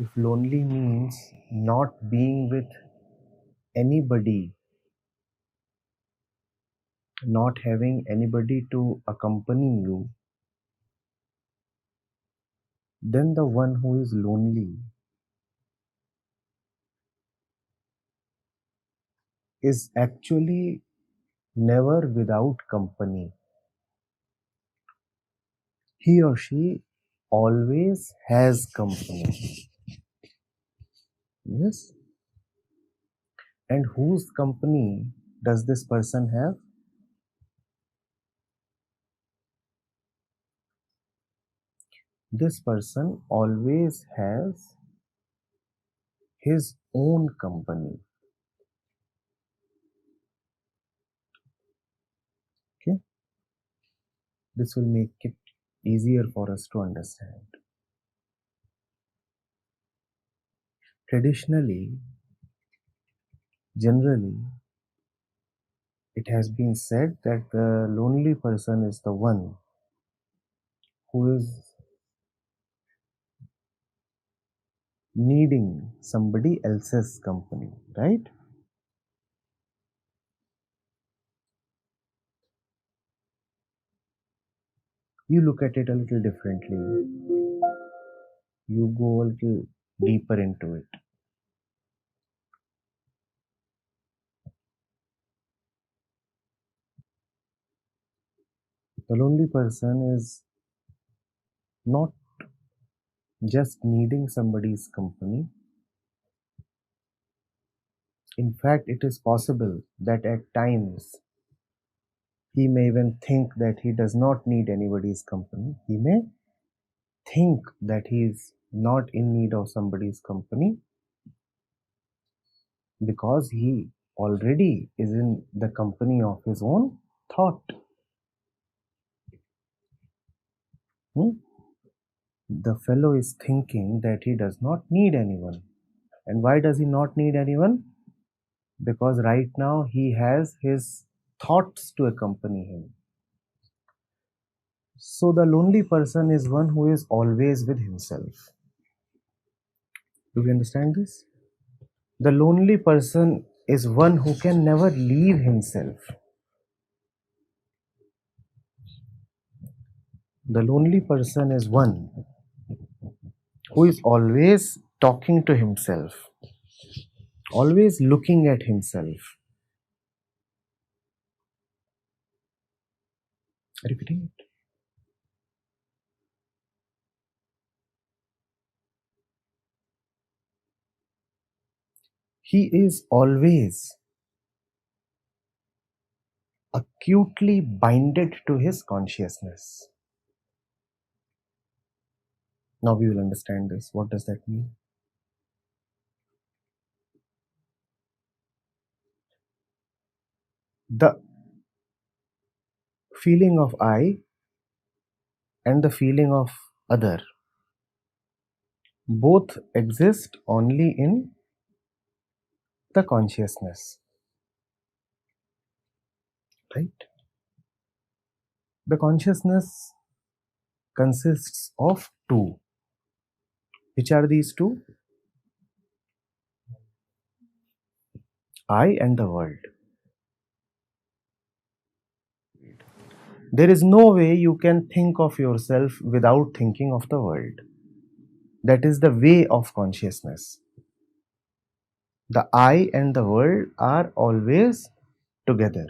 If lonely means not being with anybody, not having anybody to accompany you, then the one who is lonely is actually never without company. He or she always has company. Yes? And whose company does this person have? This person always has his own company. Okay? This will make it easier for us to understand. Traditionally, generally, it has been said that the lonely person is the one who is needing somebody else's company, right? You look at it a little differently. You go a little deeper into it. The lonely person is not just needing somebody's company. In fact, it is possible that at times he may even think that he does not need anybody's company. He may think that he is not in need of somebody's company because he already is in the company of his own thought. The fellow is thinking that he does not need anyone. And why does he not need anyone? Because right now he has his thoughts to accompany him. So the lonely person is one who is always with himself. Do we understand this? The lonely person is one who can never leave himself. The lonely person is one who is always talking to himself, always looking at himself. Repeating it. He is always acutely binded to his consciousness. Now we will understand this. What does that mean? The feeling of I and the feeling of other both exist only in the consciousness, right? The consciousness consists of two. Which are these two? I and the world. There is no way you can think of yourself without thinking of the world. That is the way of consciousness. The I and the world are always together.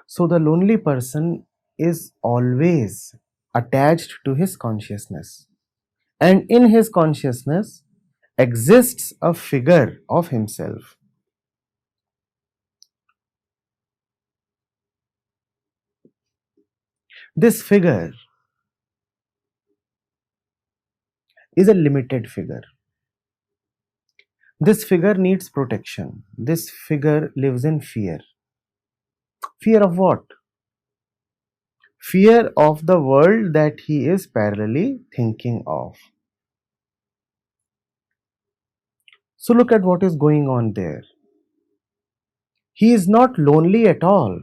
So the lonely person is always attached to his consciousness. And in his consciousness exists a figure of himself. This figure is a limited figure. This figure needs protection. This figure lives in fear. Fear of what? Fear of the world that he is parallelly thinking of. So look at what is going on there. He is not lonely at all.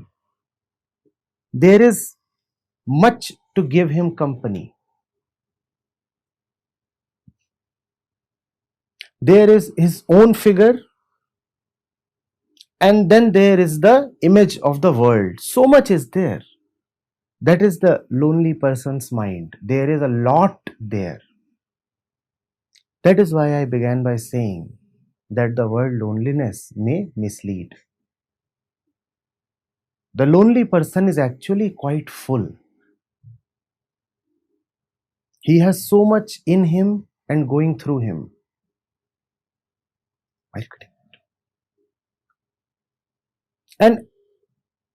There is much to give him company. there is his own figure, and then there is the image of the world. So much is there. That is the lonely person's mind. There is a lot there. That is why I began by saying that the word loneliness may mislead. The lonely person is actually quite full. He has so much in him and going through him. And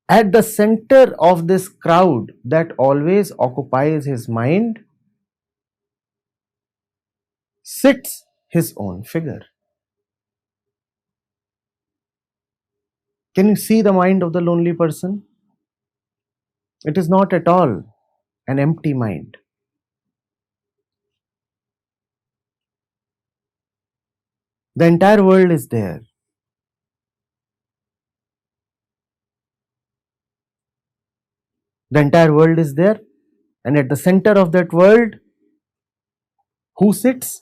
at the center of this crowd that always occupies his mind sits his own figure. Can you see the mind of the lonely person? It is not at all an empty mind. The entire world is there. The entire world is there, and at the center of that world, who sits?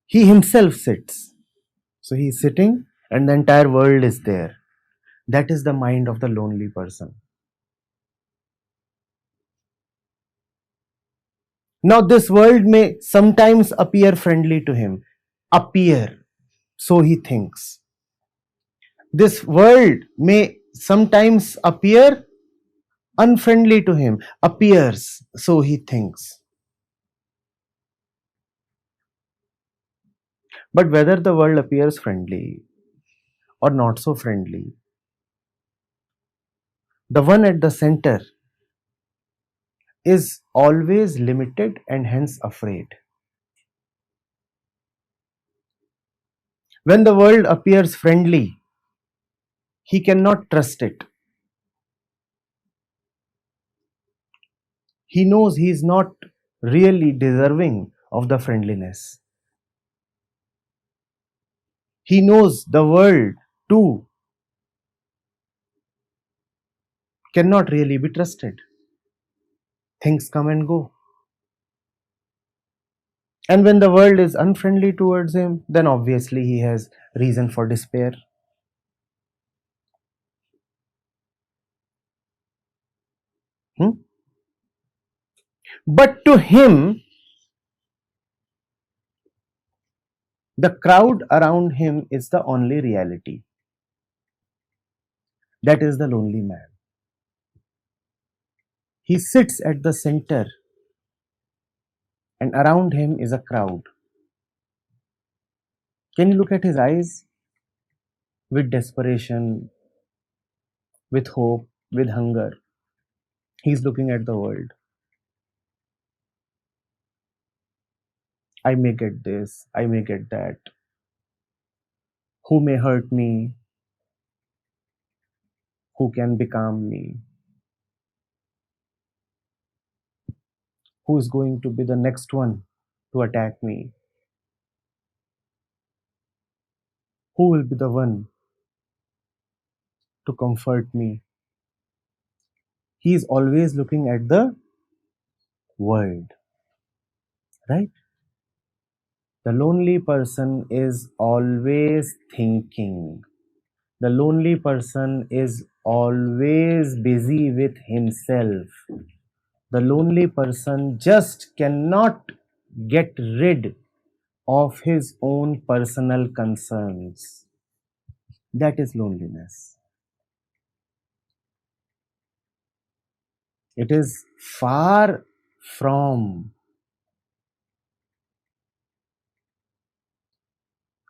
He himself sits. So he is sitting, and the entire world is there. That is the mind of the lonely person. Now, this world may sometimes appear friendly to him. Appear, so he thinks. This world may sometimes appear unfriendly to him. Appears, so he thinks. But whether the world appears friendly or not so friendly, the one at the center is always limited and hence afraid. When the world appears friendly, he cannot trust it. He knows he is not really deserving of the friendliness. He knows the world too cannot really be trusted. Things come and go. And when the world is unfriendly towards him, then obviously he has reason for despair. But to him, the crowd around him is the only reality. That is the lonely man. He sits at the center, and around him is a crowd. Can you look at his eyes? With desperation, with hope, with hunger. He's looking at the world. I may get this, I may get that. Who may hurt me? Who can become me? Who is going to be the next one to attack me? Who will be the one to comfort me? He is always looking at the world, right? The lonely person is always thinking. The lonely person is always busy with himself. The lonely person just cannot get rid of his own personal concerns. That is loneliness. It is far from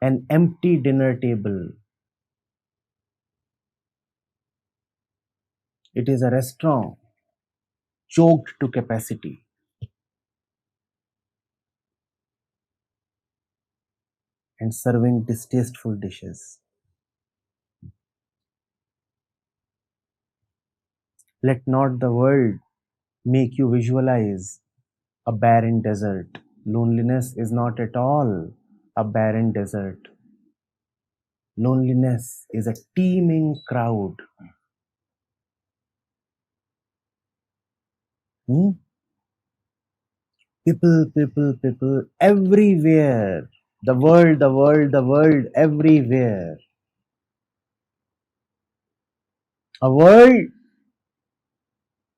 an empty dinner table. It is a restaurant choked to capacity and serving distasteful dishes. Let not the world make you visualize a barren desert. Loneliness is not at all a barren desert. Loneliness is a teeming crowd. People everywhere. The world, the world, the world, everywhere. A world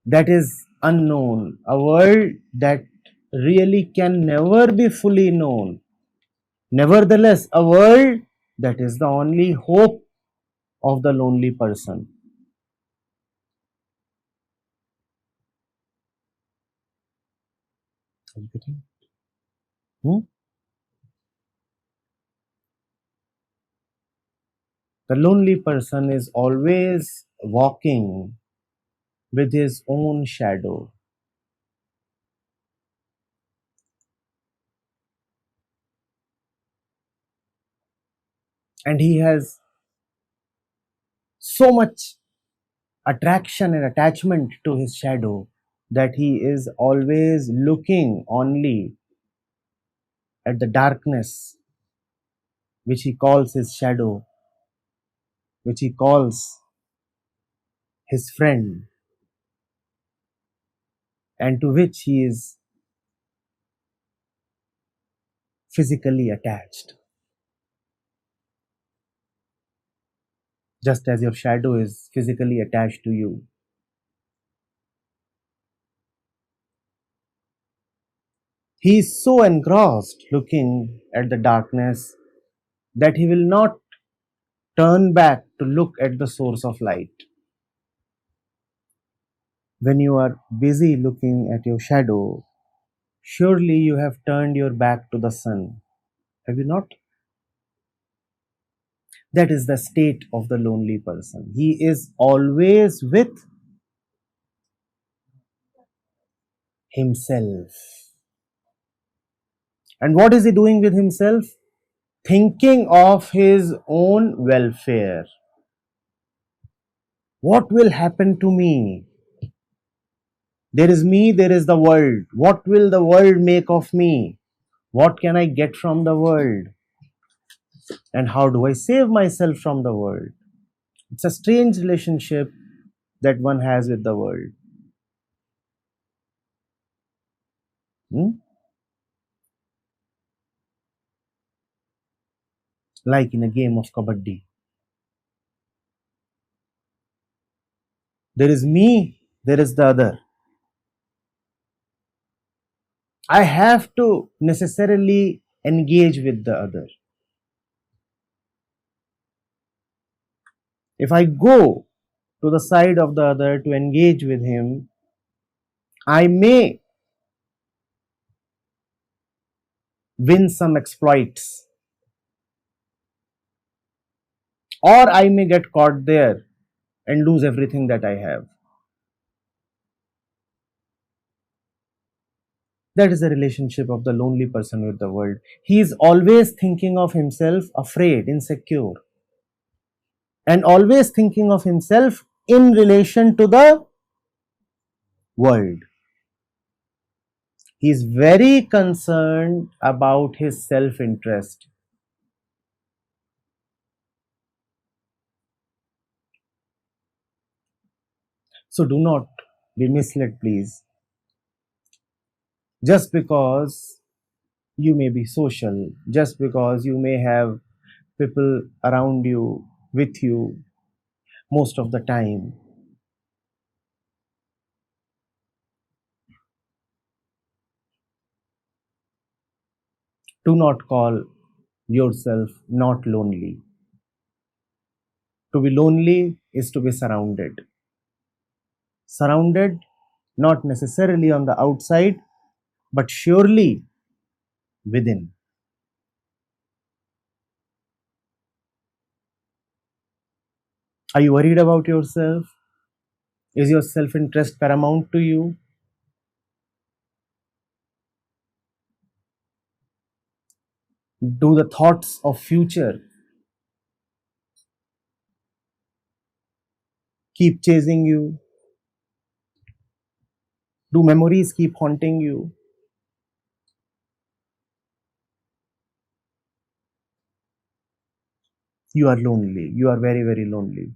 that is unknown, a world that really can never be fully known. Nevertheless, a world that is the only hope of the lonely person. Hmm? The lonely person is always walking with his own shadow. And he has so much attraction and attachment to his shadow that he is always looking only at the darkness which he calls his shadow, which he calls his friend, and to which he is physically attached, just as your shadow is physically attached to you. He is so engrossed looking at the darkness that he will not turn back to look at the source of light. When you are busy looking at your shadow, surely you have turned your back to the sun. Have you not? That is the state of the lonely person. He is always with himself. And what is he doing with himself? Thinking of his own welfare. What will happen to me? There is me, there is the world. What will the world make of me? What can I get from the world? And how do I save myself from the world? It's a strange relationship that one has with the world. Hmm? Like in a game of kabaddi. There is me, there is the other. I have to necessarily engage with the other. If I go to the side of the other to engage with him, I may win some exploits, or I may get caught there and lose everything that I have. That is the relationship of the lonely person with the world. He is always thinking of himself afraid, insecure, and always thinking of himself in relation to the world. He is very concerned about his self interest. So do not be misled, please. Just because you may be social, just because you may have people around you, with you most of the time, do not call yourself not lonely. To be lonely is to be surrounded. Surrounded, not necessarily on the outside, but surely within. Are you worried about yourself? Is your self interest paramount to you? Do the thoughts of future keep chasing you? Do memories keep haunting you? You are lonely. You are very, very lonely.